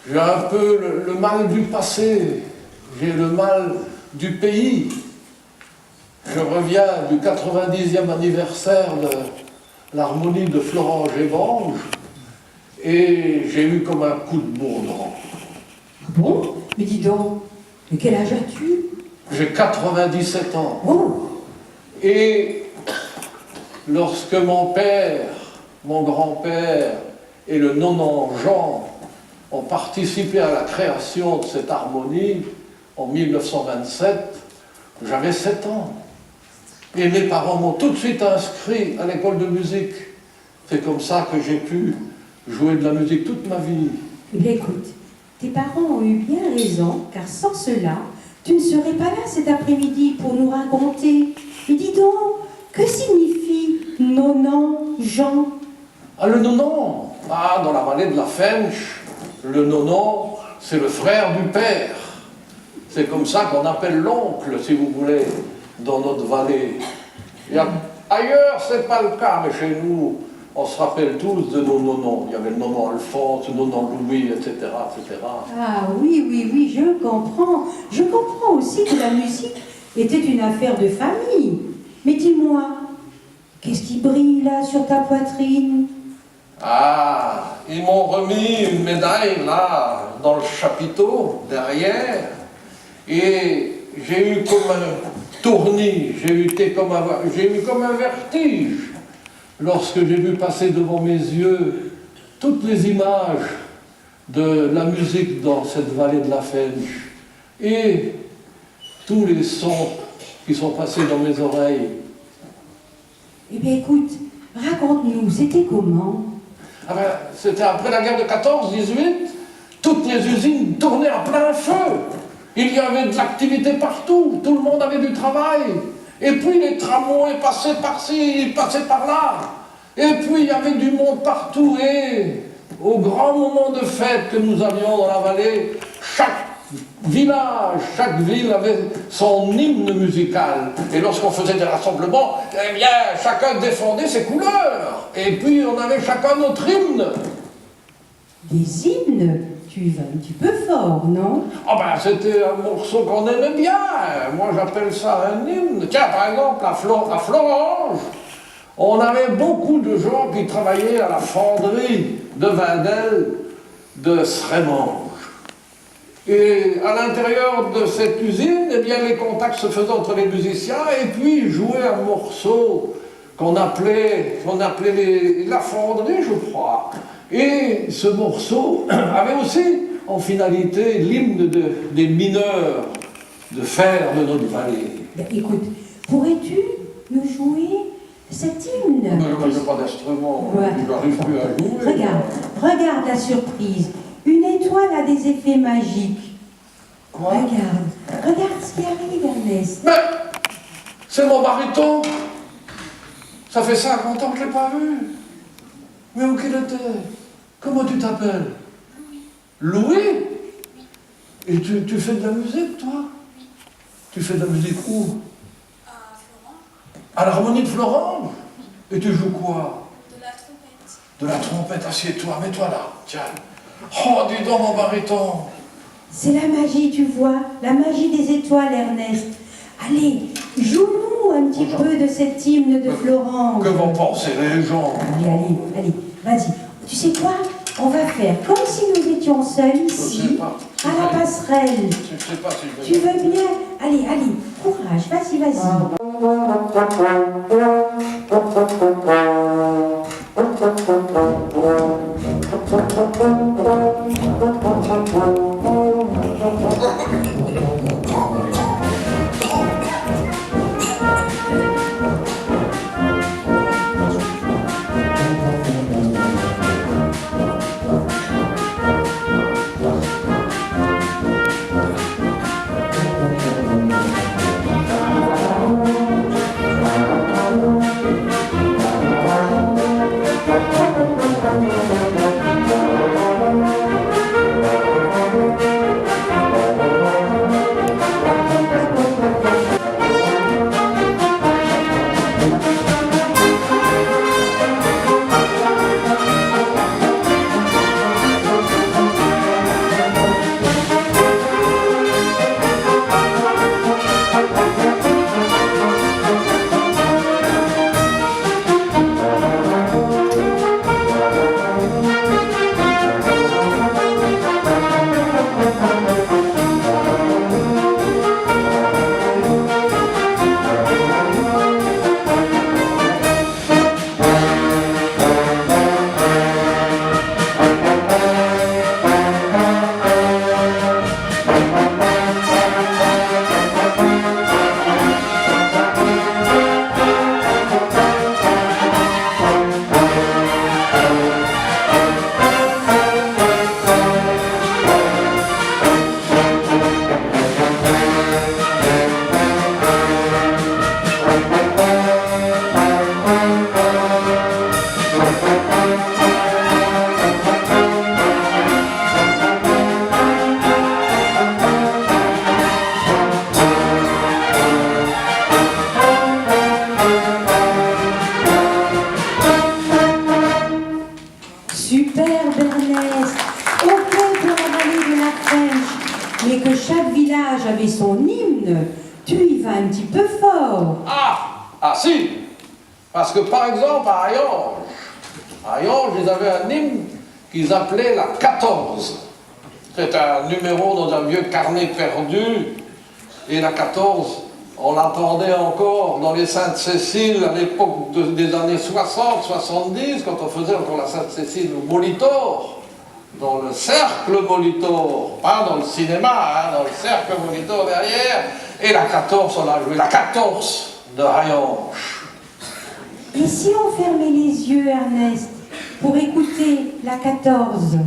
J'ai un peu le mal du passé, j'ai le mal du pays. Je reviens du 90e anniversaire de l'harmonie de Florent Gévange et j'ai eu comme un coup de bourdon. Ah bon? Mais dis donc, mais quel âge as-tu? J'ai 97 ans. Oh! Et lorsque mon père, mon grand-père et le nonant Jean ont participé à la création de cette harmonie en 1927, j'avais 7 ans. Et mes parents m'ont tout de suite inscrit à l'école de musique. C'est comme ça que j'ai pu jouer de la musique toute ma vie. Eh bien écoute, tes parents ont eu bien raison, car sans cela, tu ne serais pas là cet après-midi pour nous raconter. Mais dis donc, que signifie nonant Jean? Ah, le nonant! Ah, dans la vallée de la Fench, le nonant, c'est le frère du père. C'est comme ça qu'on appelle l'oncle, si vous voulez, dans notre vallée. Ailleurs, c'est pas le cas, mais chez nous, on se rappelle tous de nos nonants. Il y avait le nonant Alphonse, le nonant Louis, etc., etc. Ah oui, oui, oui, je comprends. Je comprends aussi que la musique était une affaire de famille. Mais dis-moi, qu'est-ce qui brille là sur ta poitrine? Ah, ils m'ont remis une médaille là, dans le chapiteau, derrière, et j'ai eu comme un tournis, j'ai eu comme un vertige lorsque j'ai vu passer devant mes yeux toutes les images de la musique dans cette vallée de la Fench et tous les sons qui sont passés dans mes oreilles. Eh bien écoute, raconte-nous, c'était comment? Ah ben, c'était après la guerre de 14-18, toutes les usines tournaient à plein feu. Il y avait de l'activité partout, tout le monde avait du travail. Et puis les tramways passaient par-ci, passaient par-là. Et puis il y avait du monde partout. Et au grand moment de fête que nous avions dans la vallée, chaque village, chaque ville avait son hymne musical. Et lorsqu'on faisait des rassemblements, eh bien, chacun défendait ses couleurs. Et puis on avait chacun notre hymne. Des hymnes? Tu vas un petit peu fort, non? Ah ben, c'était un morceau qu'on aimait bien. Moi, j'appelle ça un hymne. Tiens, par exemple, à Florange, on avait beaucoup de gens qui travaillaient à la fonderie de Vindel de Srémange. Et à l'intérieur de cette usine, eh bien, les contacts se faisaient entre les musiciens et puis ils jouaient un morceau qu'on appelait la fonderie, je crois. Et ce morceau avait aussi en finalité l'hymne des mineurs de fer de notre vallée. Ben, écoute, pourrais-tu nous jouer cet hymne? Mais je n'ai pas d'instrument, Ouais. je n'arrive plus à jouer. Regarde la surprise. Une étoile a des effets magiques. Quoi? Regarde ce qui arrive, Ernest. Mais c'est mon baryton. Ça fait 50 ans que je ne l'ai pas vu. Mais où qu'il était? Comment tu t'appelles? Louis? Et tu fais de la musique, toi? Tu fais de la musique où? À Florent, À l'harmonie de Florent? Et tu joues quoi? de la trompette. De la trompette, assieds-toi, mets-toi là, tiens. Oh, dis donc mon baryton. C'est la magie, tu vois. La magie des étoiles, Ernest. Allez, joue-nous un petit peu de cet hymne de Florent. Que vont penser les gens? Allez, vas-y. Tu sais quoi? On va faire comme si nous étions seuls Je sais ici, pas. à la passerelle. Je ne sais pas si je Tu vais... veux bien? Allez, courage, vas-y. Ah si, parce que par exemple à Hayange, ils avaient un hymne qu'ils appelaient la 14. C'est un numéro dans un vieux carnet perdu, et la 14, on l'entendait encore dans les Sainte-Cécile à l'époque des années 60, 70, quand on faisait encore la Sainte-Cécile au Molitor, dans le cercle Molitor, pas dans le cinéma, dans le cercle Molitor derrière, et la 14, on a joué la 14 de Hayange. Et si on fermait les yeux, Ernest, pour écouter la 14?